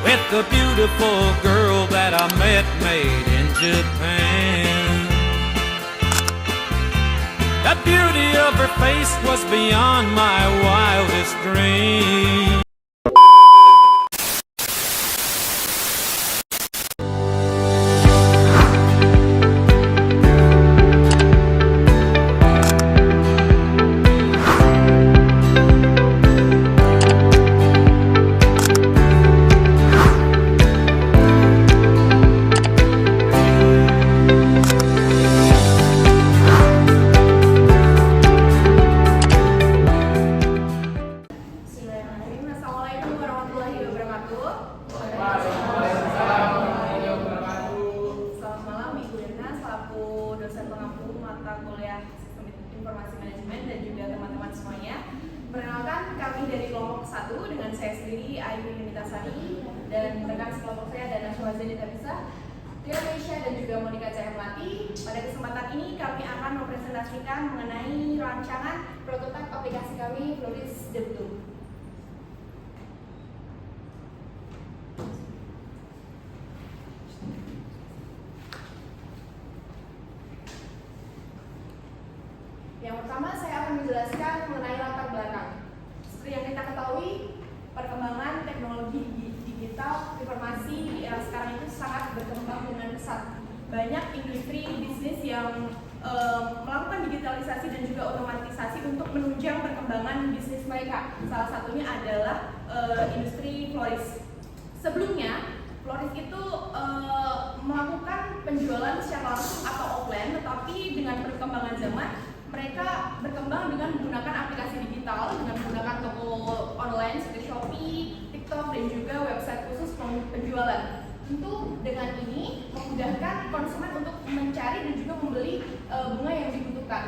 with the beautiful girl that I met made in Japan. The beauty of her face was beyond my wildest dreams. Informasi Manajemen dan juga teman-teman semuanya. Perkenalkan, kami dari kelompok 1 dengan saya sendiri Ayu Limitasari dan rekan sekelompok saya Dana Syuhazani Tabisa, Tia Meisha dan juga Monica Cahyamati. Pada kesempatan ini kami akan mempresentasikan mengenai rancangan prototipe aplikasi kami Floris Debtu. Yang pertama, saya akan menjelaskan mengenai latar belakang. Seperti yang kita ketahui, perkembangan teknologi digital informasi di era sekarang itu sangat berkembang dengan pesat. Banyak industri bisnis yang melakukan digitalisasi dan juga otomatisasi untuk menunjang perkembangan bisnis mereka. Salah satunya adalah industri florist. Sebelumnya, florist itu melakukan penjualan secara langsung atau offline, tetapi dengan perkembangan zaman mereka berkembang dengan menggunakan aplikasi digital, dengan menggunakan toko online seperti Shopee, TikTok, dan juga website khusus penjualan. Tentu dengan ini memudahkan konsumen untuk mencari dan juga membeli bunga yang dibutuhkan.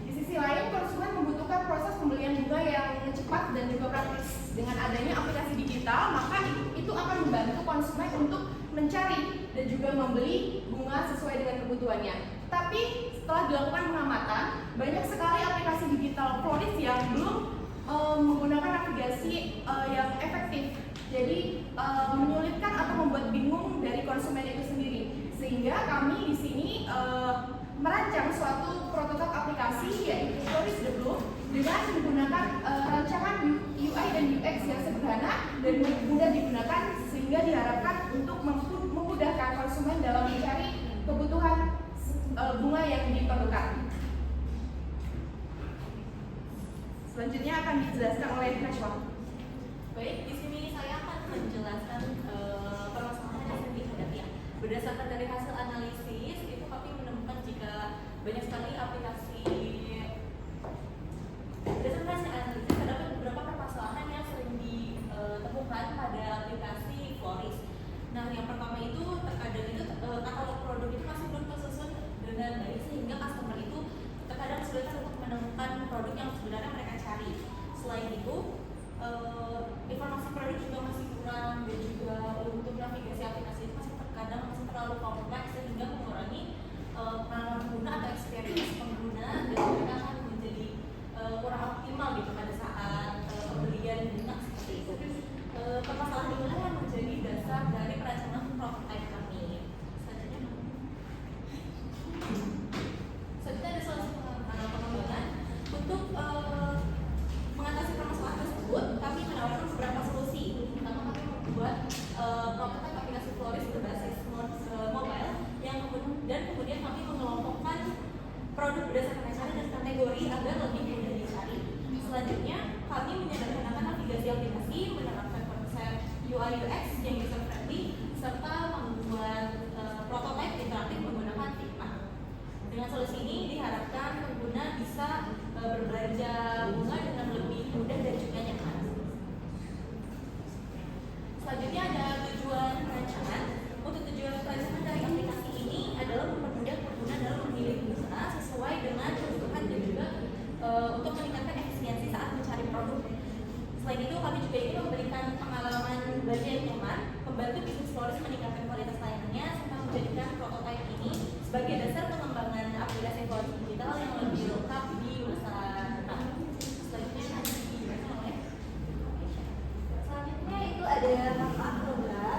Di sisi lain, konsumen membutuhkan proses pembelian bunga yang cepat dan juga praktis. Dengan adanya aplikasi digital, maka itu akan membantu konsumen untuk mencari dan juga membeli bunga sesuai dengan kebutuhannya. Tapi setelah dilakukan pengamatan, banyak sekali aplikasi digital florist yang belum menggunakan navigasi yang efektif. Jadi menyulitkan atau membuat bingung dari konsumen itu sendiri. Sehingga kami di sini merancang suatu prototipe aplikasi yaitu Floris Debtu dengan menggunakan rancangan UI dan UX yang sederhana dan mudah digunakan, sehingga diharapkan untuk memudahkan konsumen dalam mencari kebutuhan bunga yang diperlukan. Selanjutnya akan dijelaskan oleh Nashwa. Baik, di sini saya akan menjelaskan permasalahan yang sering dihadapi ya. Berdasarkan dari hasil analisis, itu kami menemukan jika banyak sekali aplikasi. Berdasarkan hasil analisis, terdapat beberapa permasalahan yang sering ditemukan pada aplikasi Floris. Nah, yang pertama itu terkadang itu katalog produk itu masih belum tersusun dengan baik, sehingga customer itu terkadang kesulitan untuk menemukan produk yang sebenarnya mereka cari. Selain itu, informasi produk juga masih kurang, dan juga untuk navigasi aplikasi itu terkadang masih terlalu kompleks, sehingga mengurangi pengalaman pengguna atau experience pengguna, dan mereka akan menjadi kurang optimal gitu pada saat pembelian bunga seperti itu. Permasalahan inilah yang menjadi dasar dari perancangan prototipe kami. Selanjutnya ada solusi pengembangan. Untuk mengatasi permasalahan tersebut, kami menawarkan beberapa solusi. Pertama, kami membuat prototipe aplikasi Floris berbasis mobile yang kemudian kami mengelompokkan produk berdasarkan acara dan kategori agar lebih mudah dicari. Selanjutnya, kami menyederhanakan navigasi aplikasi, menerapkan konsep UI UX yang user friendly, serta membuat prototipe interaktif menggunakan Figma. Dengan solusi ini diharapkan pengguna bisa berbelanja bunga dengan lebih mudah dan juga nyaman. Selanjutnya ada tujuan perancangan. Untuk tujuan perancangan dari aplikasi ini adalah mempermudah pengguna dalam memilih bunga sesuai dengan kebutuhan dan juga untuk meningkatkan efisiensi saat mencari produk. Selain itu, kami juga ingin memberikan pengalaman belanja yang nyaman, membantu bisnis Floris meningkatkan kualitas layanannya, serta menjadikan prototipe ini sebagai dasar pengembangan aplikasi Floris digital yang lebih lengkap di masa depan. Selanjutnya itu ada manfaat program.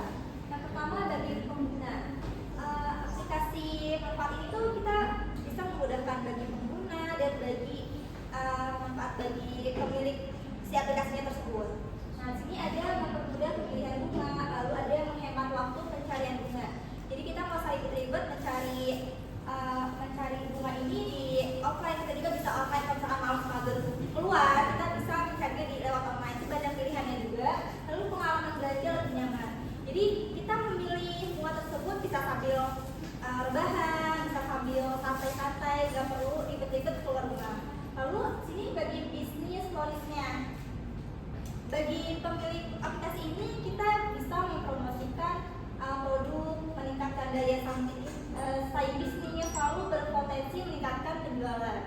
Jadi kita memilih bunga tersebut bisa sambil rebahan, bisa sambil santai-santai, nggak perlu ribet-ribet keluar rumah. Lalu sini bagi bisnis florisnya, bagi pemilik aplikasi ini kita bisa mempromosikan produk, meningkatkan daya saing bisnisnya, selalu berpotensi meningkatkan penjualan.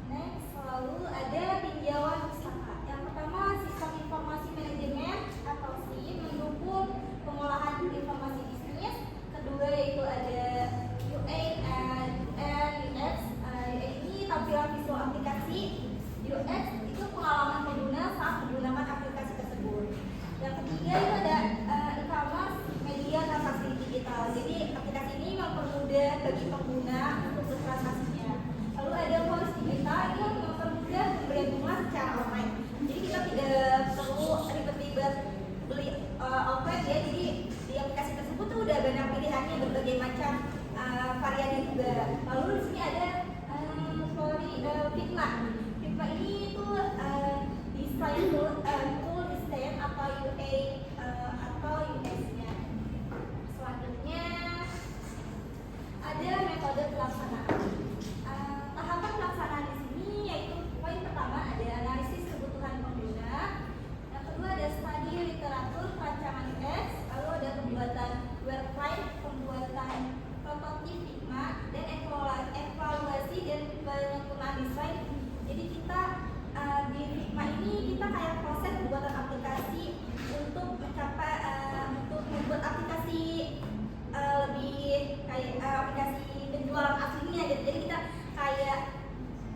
Next, lalu ada tinjauan usaha. Yang pertama, sistem informasi manajemen atau SIM mendukung pengolahan informasi bisnis. Kedua yaitu ada UA and UX. Ini tampilan visual aplikasi. UX itu pengalaman pengguna saat menggunakan aplikasi tersebut. Yang ketiga itu ada e-commerce, media transaksi digital. Jadi aplikasi ini mempermudah bagi pengguna untuk bertransaksinya. Lalu ada voice digital, ini mempermudah pembelian bunga secara online. Jadi kita tidak perlu ribet-ribet beli offline ya. Jadi di aplikasi tersebut tuh udah banyak pilihannya, berbagai macam variannya juga. Lalu di sini ada Figma. Figma ini tuh desain tool design atau UA atau UX-nya. Selanjutnya ada metode pelaksanaan. Tahapan pelaksanaan di sini yaitu poin pertama ada analisis kebutuhan pengguna. Yang kedua ada studi literatur perancangan UX. Lalu ada pembuatan website, pembuatan prototip Figma, dan evaluasi dan penyempurnaan desain. Jadi kita di Figma ini kita kayak proses pembuatan aplikasi untuk mencapai untuk membuat aplikasi lebih kayak aplikasi penjualan aslinya gitu. Jadi kita kayak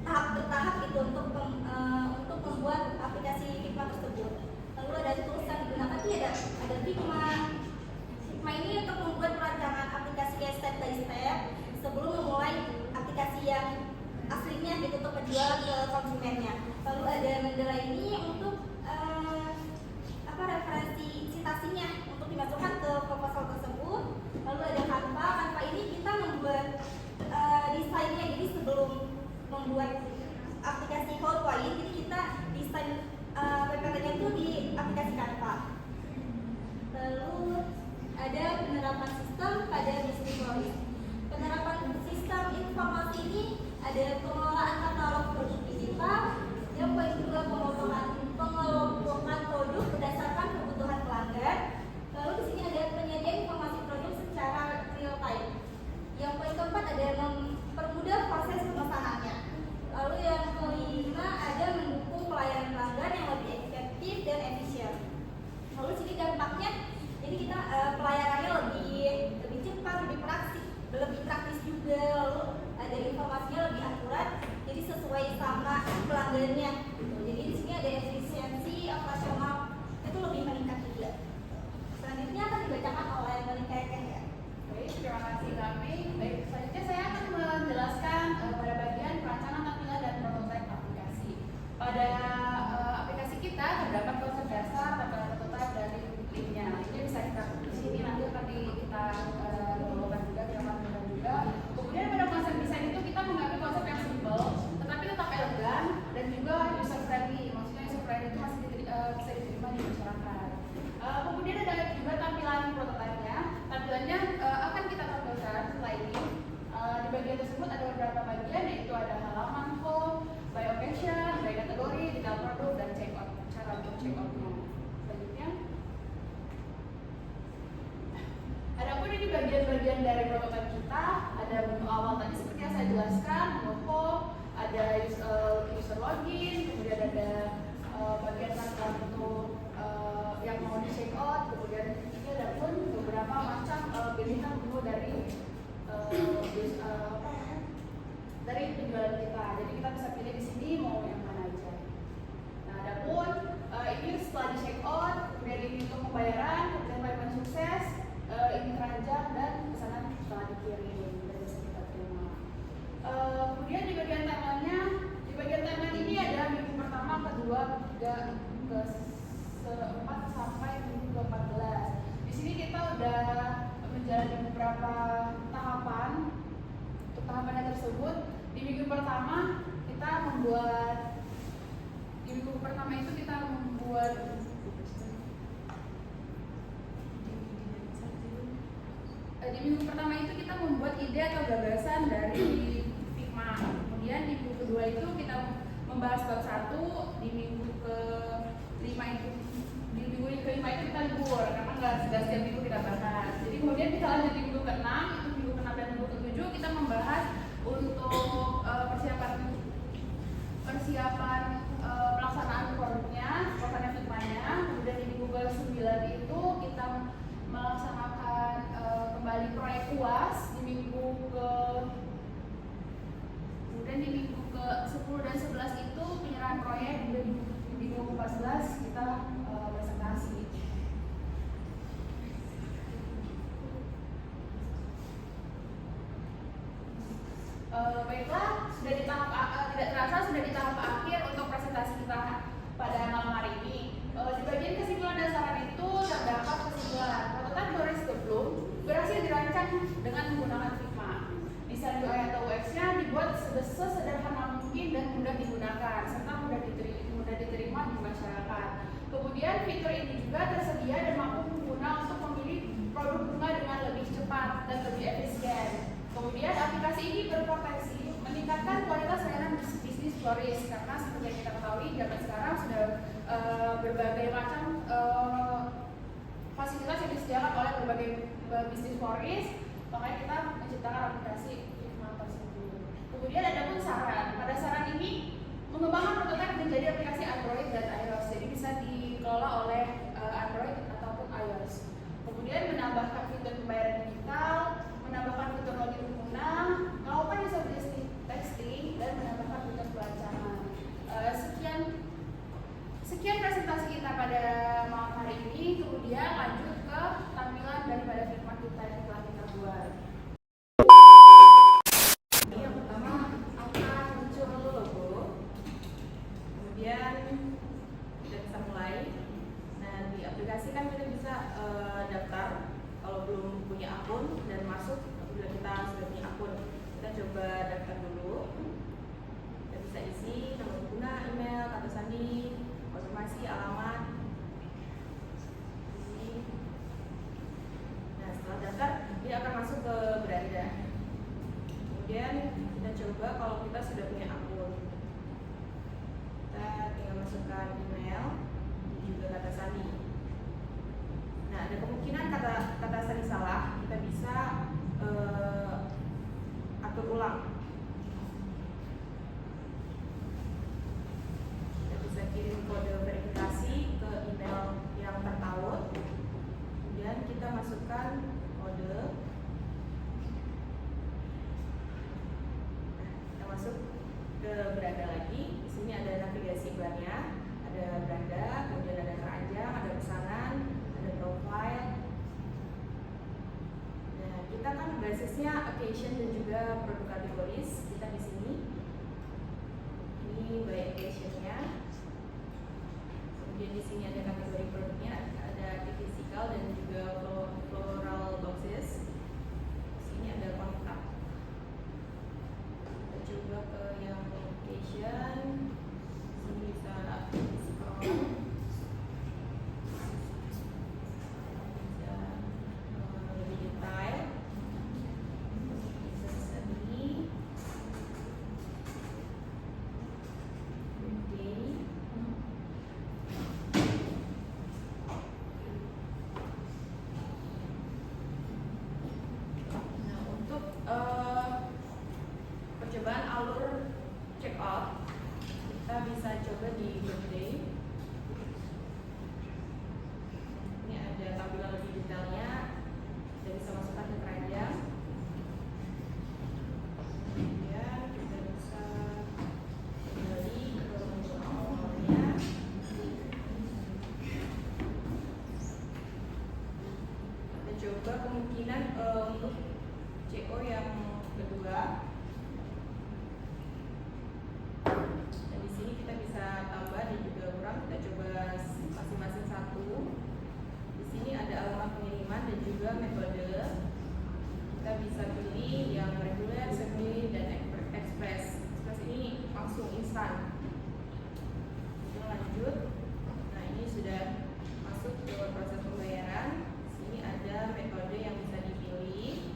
tahap bertahap gitu untuk membuat aplikasi Figma tersebut. Lalu ada tools yang digunakan itu ada Figma. Figma ini untuk membuat perancangan aplikasi step by step sebelum memulai aplikasi yang aslinya gitu untuk penjualan ke konsumennya. Lalu ada Mendeley ini untuk referensi citasinya untuk dimasukkan ke proposal tersebut. Lalu ada Canva. Canva ini kita membuat desainnya, jadi sebelum membuat aplikasi Cloudwise, jadi kita desain PPT-nya itu di aplikasi Canva. Lalu ada penerapan sistem pada bisnis floris. Penerapan sistem informasi ini ada pengelolaan katalog produk digital. Yang poin kedua pengelompokan produk berdasarkan kebutuhan pelanggan. Lalu di sini ada penyediaan informasi produk secara real time. Yang poin keempat ada mempermudah proses pemesanannya. Lalu yang kelima ada mendukung pelayanan pelanggan yang lebih efektif dan efisien. Lalu di sini dampaknya, jadi kita pelayanannya lebih cepat, lebih praktis juga. Lalu ada informasinya lebih akurat, jadi sesuai sama pelanggannya. Jadi di sini ada efisiensi operasional itu lebih meningkat juga. Selanjutnya akan dibacakan oleh Monica ya. Baik, terima kasih kami. Baik, selanjutnya saya akan menjelaskan pada bagian perancangan tampilan dan prototipe aplikasi. Pada aplikasi kita terdapat konsep dasar, tampilan prototipe dari linknya. Linknya bisa kita di sini, nanti akan kita bawakan juga, kita akan juga. Kemudian pada konsep desain itu kita mengambil konsep yang simple, tetapi tetap elegan dan juga user friendly. Maksudnya user friendly itu masih bisa diterima di masyarakat. Kemudian ada juga tampilan prototipenya. Tampilannya akan kita tampilkan setelah ini. Di bagian tersebut ada beberapa bagian, yaitu ada halaman home, by occasion, by kategori, detail produk, dan checkout. Cara untuk checkoutnya. Selanjutnya, adapun ini bagian-bagian dari prototipe kita. Ada menu awal tadi seperti yang saya jelaskan, menu home, ada user login, kemudian ada bagian tampilan untuk yang mau di check out, kemudian ini ada pun beberapa macam pilihan menu dari penjualan kita. Jadi kita bisa pilih di sini mau yang mana aja. Nah, adapun ini setelah di check out, kemudian ini untuk pembayaran, kemudian payment sukses, ini keranjang dan pesanan setelah dikirim dan bisa kita terima. Kemudian di bagian timeline ini ada minggu pertama, kedua, ketiga, ke-4 sampai minggu ke-14. Di sini kita udah menjalani beberapa tahapan. Untuk tahapannya tersebut, di minggu pertama itu kita membuat Di minggu pertama itu kita membuat ide atau gagasan dari Figma. Kemudian di minggu kedua itu kita membahas bab 1. Di minggu ke-5 itu kita libur karena nggak setiap minggu kita bahas. Jadi kemudian kita lanjut di minggu ke-6, itu minggu ke-6 dan minggu ke-7 kita membahas untuk persiapan pelaksanaan produknya Figma-nya. Kemudian di minggu ke-9 itu kita melaksanakan kembali proyek UAS. Kemudian di minggu ke-10 dan 11 itu penyerahan proyek. Di minggu ke-14 kita presentasi. Baiklah, sudah di tahap tidak terasa sudah di tahap akhir untuk presentasi kita pada malam hari ini. Di bagian kesimpulan dan saran itu terdapat kesimpulan prototipe Doris Geblum berhasil dirancang dengan menggunakan Figma. Desain UI atau UX-nya dibuat sesederhana mungkin dan mudah digunakan serta mudah diterima di masyarakat. Kemudian fitur ini juga tersedia dan mampu pengguna untuk memilih produk bunga dengan lebih cepat dan lebih efisien. Kemudian aplikasi ini berpotensi meningkatkan kualitas layanan bisnis florist karena seperti yang kita ketahui zaman sekarang sudah berbagai macam fasilitas yang disediakan oleh berbagai bisnis florist, makanya kita menciptakan aplikasi Figma tersebut. Kemudian ada pun saran. Pada saran ini mengembangkan prototipe menjadi aplikasi Android dan iOS, jadi bisa dikelola oleh Android ataupun iOS. Kemudian menambahkan fitur pembayaran digital, menambahkan fitur login pengguna, melakukan usability testing, dan menambahkan fitur pelancaran. Sekian presentasi kita pada malam hari ini. Kemudian lanjut ke tampilan daripada Figma kita yang telah kita buat. Yang pertama akan muncul logo. Kemudian kita bisa mulai. Nah, di aplikasi kan kita bisa daftar kalau belum punya akun dan masuk apabila kita sudah punya akun. Kita coba daftar dulu. Kita bisa isi nama pengguna, email, kata sandi, konfirmasi, alamat. Nah, setelah daftar dia akan masuk ke beranda. Kemudian kita coba kalau kita sudah punya akun. Kita tinggal masukkan email dan juga kata sandi. Nah, ada kemungkinan kata sandi salah, kita bisa atur ulang. Kita bisa kirim kode verifikasi ke email yang tertaut. Kemudian kita masukkan kode. Nah, kita masuk ke beranda lagi. Di sini ada navigasi barnya, ada beranda, kemudian ada keranjang, ada pesanan, ada profile. Nah, kita kan basisnya occasion dan juga produk kategoris. Kita di sini. Ini by occasionnya. Kemudian di sini ada kategori produknya, ada physical dan juga floral boxes. Di sini ada kontak. Kita coba ke yang occasion. Sini bisa physical. Lebih detail. Bisa seni. Nah, untuk percobaan alur check out, kita bisa coba di birthday. Ini ada tampilan lebih detailnya. Kita bisa masukkan ke keranjang. Kemudian kita bisa kembali ke menu awalnya. Kita coba kemungkinan untuk CO yang kedua. Dan di sini kita bisa tambah dan juga kurang. Kita coba masing-masing satu. Di sini ada alamat pengiriman dan juga metode. Kita bisa pilih yang reguler, semi, dan express. Express ini langsung instan. Kita lanjut. Nah, ini sudah masuk ke proses pembayaran. Di sini ada metode yang bisa dipilih.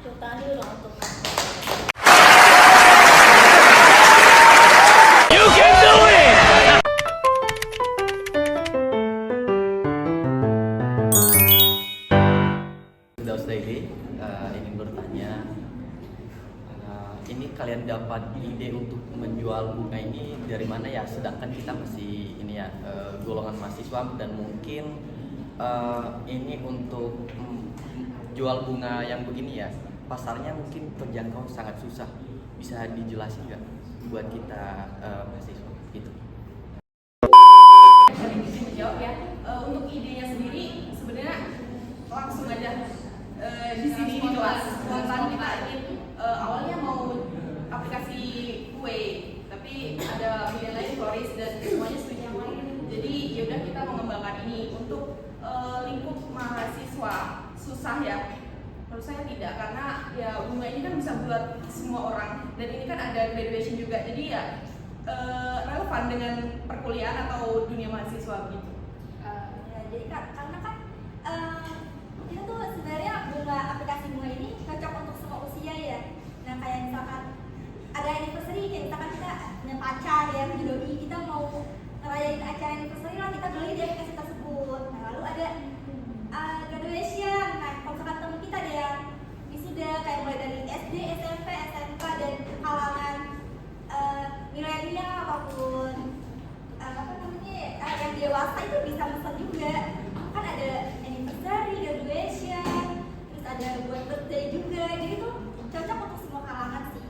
Tepuk tangan dulu dong untuk You can do it! Firdaus Daily ingin bertanya, ini kalian dapat ide untuk menjual bunga ini dari mana ya? Sedangkan kita masih ini ya golongan mahasiswa dan mungkin ini untuk jual bunga yang begini ya, pasarnya mungkin terjangkau sangat susah. Bisa dijelasin nggak buat kita mahasiswa itu? Paling bisa menjawab ya. Untuk idenya sendiri sebenarnya langsung aja di sini di kelas spontan kita ingin awalnya mau aplikasi kue, tapi ada pilihan lain floris dan semuanya setuju. Jadi yaudah kita mengembangkan ini untuk lingkup mahasiswa. Susah ya? Menurut saya tidak, karena ya bunga ini kan bisa buat semua orang dan ini kan ada graduation juga, jadi ya relevan dengan perkuliahan atau dunia mahasiswa begitu. Ya, jadi karena kan kita tuh sebenarnya bunga aplikasi bunga ini cocok untuk semua usia ya. Nah kayak misalkan ada anniversary, kayak misalkan kita punya pacar ya, punya doi, kita mau ngerayain acara anniversary lah, kita beli di aplikasi tersebut. Nah lalu ada graduation, nah kalau misalkan temen kita ada yang wisuda kayak mulai dari SD, SMP, SMK dan kalangan milenial ataupun apa namanya yang dewasa itu bisa pesan juga. Kan ada anniversary, graduation, terus ada buat birthday juga, jadi tuh cocok untuk semua kalangan sih.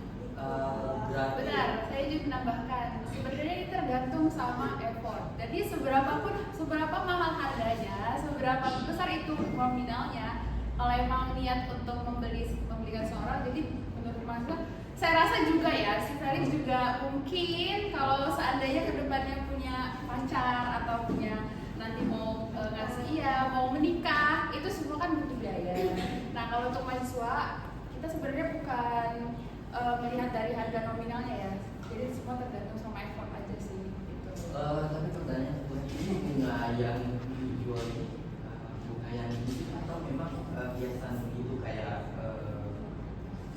Benar, saya juga menambahkan sebenarnya ini tergantung sama effort. Jadi seberapa mahal harganya, seberapa besar itu nominalnya. Kalau emang niat untuk membelikan seorang, jadi menurut Mas, saya rasa juga ya, si Felix juga mungkin kalau seandainya kedepannya punya pacar atau punya nanti mau ngasih mau menikah, itu semua kan butuh biaya. Nah kalau untuk mahasiswa kita sebenarnya bukan melihat dari harga nominalnya ya, jadi semua tergantung sama effort aja sih gitu. Tapi pertanyaan ini bunga yang dijual ini bunga yang ini atau memang hiasan itu kayak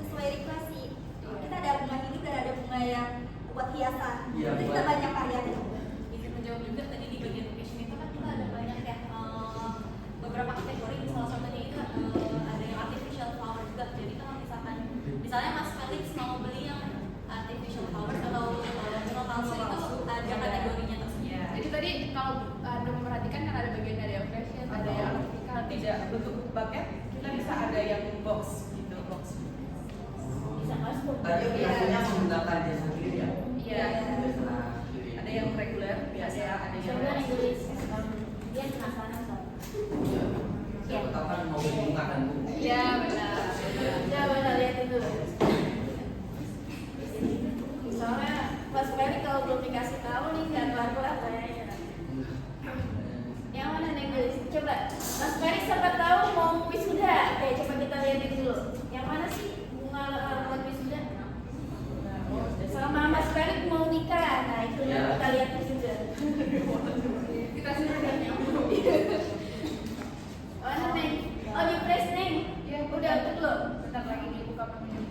Sesuai request sih. Kita ada bunga hidup dan ada bunga yang buat hiasan. Iya, Jadi kita buat- banyak variatif. bisa menjawab juga tadi di bagian fashion itu kan kita ada banyak ya beberapa kategori, salah satunya itu ada yang artificial flower juga. Jadi kalau misalnya Mas Felix mau beli yang artificial flower atau palsu itu ada kategorinya tersendiri. Ya, jadi tadi kalau Anda memperhatikan kan ada bagian ada yang fashion, ada yang Kalau tidak bentuk bucket, kita bisa ada yang box gitu, box. Bisa kostum. tadi biasanya menggunakan jasa kirim ya? Iya. Jasa kirim. Ada yang reguler, biasa ada yang Coba box. Inggris, dia penasaran soal. Iya. Siapa tahu kan mau beli bunga kan Bu? Iya benar. Ya benar, lihat itu. Soalnya Mas Ferry kalau belum dikasih tahu nih nggak kelar-kelar kayaknya. Yang mana nih guys? Coba Mas Ferry siapa tahu mau wisuda. Oke, coba kita lihatin dulu. Yang mana sih bunga buat wisuda? Sama Mas Ferry mau nikah. Nah itu yang kita lihat juga. Kita sudah Mana Neng? Oh di press Neng. ya Udah tuh belum? bentar lagi dibuka menunya.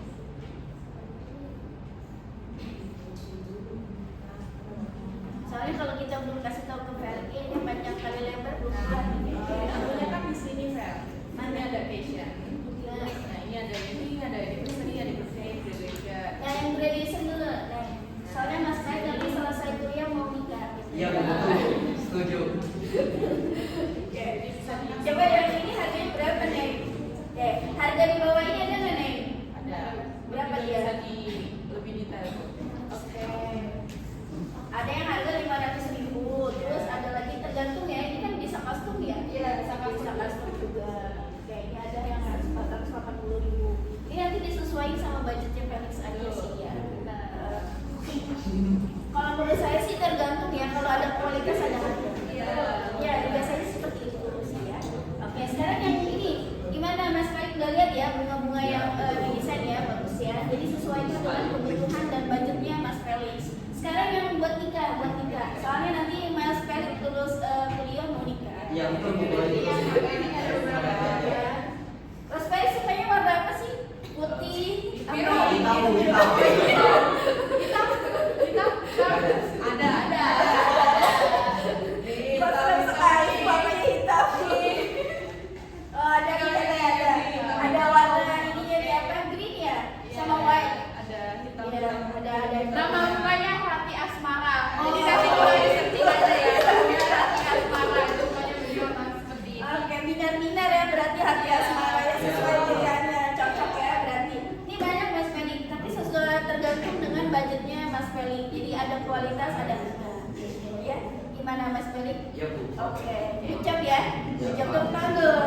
Soalnya kalau kita belum kasih tahu ke Ferry, ini panjang kali lebar belum keluar. Namanya kan di sini Fel. Ini ada fashion. Nah, Nah ini ada anniversary, ada birthday, graduation. Nah, yang graduation dulu, Neng. Soalnya Mas Ferry nanti selesai kuliah mau nikah. Iya betul, setuju. Oke, ini bisa di Coba yang ini harganya berapa Neng? Harga di bawah ini ada nggak Neng? ada Berapa Ini dia? bisa di lebih detail. Oke. Ada yang harga 500.000, terus ada lagi tergantung ya. Ini kan bisa kostum ya? Iya, bisa kostum juga. Oke, ini ada yang harus 480.000. Ini nanti disesuaikan sama budgetnya Felix aja sih ya. Kalau menurut saya sih tergantung ya. Kalau ada kualitas ada harga. Ya, biasanya seperti itu sih ya. Oke, sekarang yang ini gimana Mas Felix udah lihat ya bunga-bunga yang didesain ya bagus ya. Jadi sesuaikan dengan kebutuhan dan budgetnya Mas Felix. Sekarang yang buat nikah. Soalnya nanti Mas Felix lulus kuliah mau nikah. Iya betul Bu. Mas Felix sukanya warna apa sih? dengan budgetnya Mas Felix. Jadi ada kualitas, ada harga. Ya, gimana Mas Felix? Iya Bu. Oke, good job ya. Good job, tepuk tangan dulu.